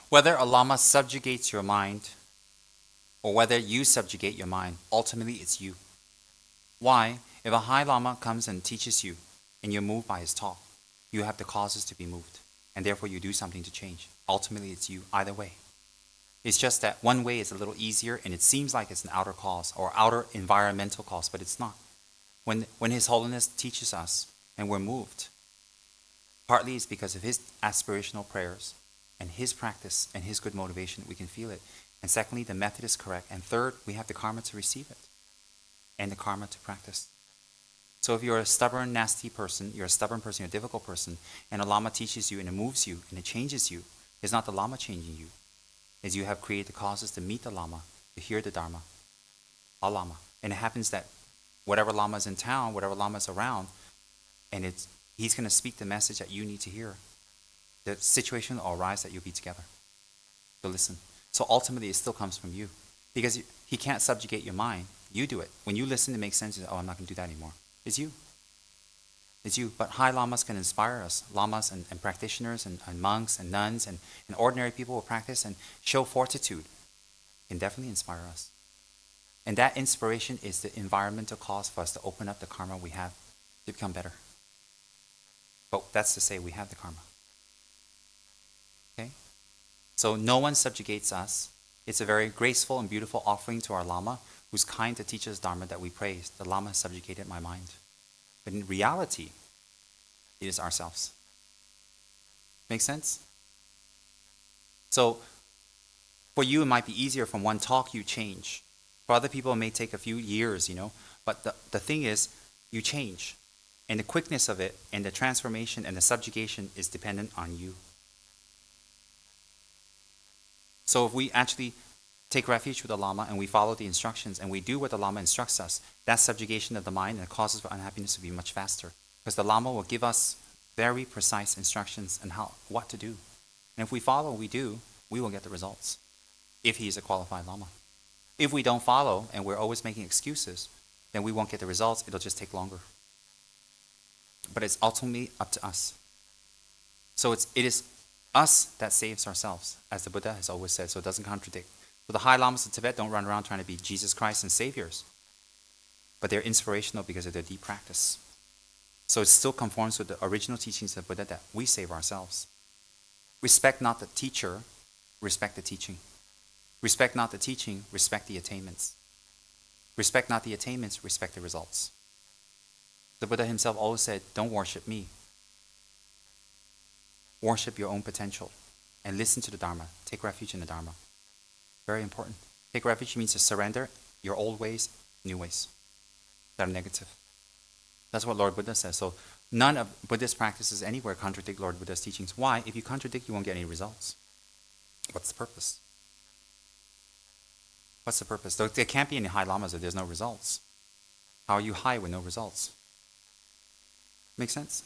Whether a Lama subjugates your mind or whether you subjugate your mind, ultimately it's you. Why? If a high Lama comes and teaches you and you're moved by his talk, you have the causes to be moved, and therefore you do something to change. Ultimately it's you, either way. It's just that one way is a little easier and it seems like it's an outer cause or outer environmental cause, but it's not. When His Holiness teaches us and we're moved, partly it's because of his aspirational prayers and his practice and his good motivation, we can feel it. And secondly, the method is correct. And third, we have the karma to receive it and the karma to practice. So if you're a stubborn, nasty person, you're a difficult person, and a Lama teaches you and it moves you and it changes you, it's not the Lama changing you. It's you have created the causes to meet the Lama, to hear the Dharma, a Lama. And it happens that whatever Lama is in town, whatever Lama is around, and he's going to speak the message that you need to hear. The situation will arise that you'll be together. So listen. So ultimately, it still comes from you. Because he can't subjugate your mind. You do it. When you listen, it makes sense. You say, oh, I'm not going to do that anymore. It's you. It's you. But high Lamas can inspire us. Lamas and practitioners and monks and nuns and ordinary people who practice and show fortitude can definitely inspire us. And that inspiration is the environmental cause for us to open up the karma we have to become better. But that's to say we have the karma. Okay? So no one subjugates us. It's a very graceful and beautiful offering to our Lama, who's kind to teach us Dharma that we praise. The Lama has subjugated my mind. But in reality, it is ourselves. Make sense? So for you, it might be easier from one talk you change. For other people, it may take a few years, But the thing is, you change. And the quickness of it and the transformation and the subjugation is dependent on you. So if we actually take refuge with the Lama and we follow the instructions and we do what the Lama instructs us, that subjugation of the mind and the causes for unhappiness will be much faster. Because the Lama will give us very precise instructions on what to do. And if we follow, we will get the results. If he is a qualified Lama. If we don't follow and we're always making excuses, then we won't get the results. It'll just take longer. But it's ultimately up to us. So it is us that saves ourselves, as the Buddha has always said, so it doesn't contradict. So the high Lamas of Tibet don't run around trying to be Jesus Christ and saviors. But they're inspirational because of their deep practice. So it still conforms with the original teachings of the Buddha that we save ourselves. Respect not the teacher, respect the teaching. Respect not the teaching, respect the attainments. Respect not the attainments, respect the results. The Buddha himself always said, don't worship me. Worship your own potential and listen to the Dharma. Take refuge in the Dharma. Very important. Take refuge means to surrender your old ways, new ways that are negative. That's what Lord Buddha says. So none of Buddhist practices anywhere contradict Lord Buddha's teachings. Why? If you contradict, you won't get any results. What's the purpose? What's the purpose? There can't be any high Lamas if there's no results. How are you high with no results? Make sense?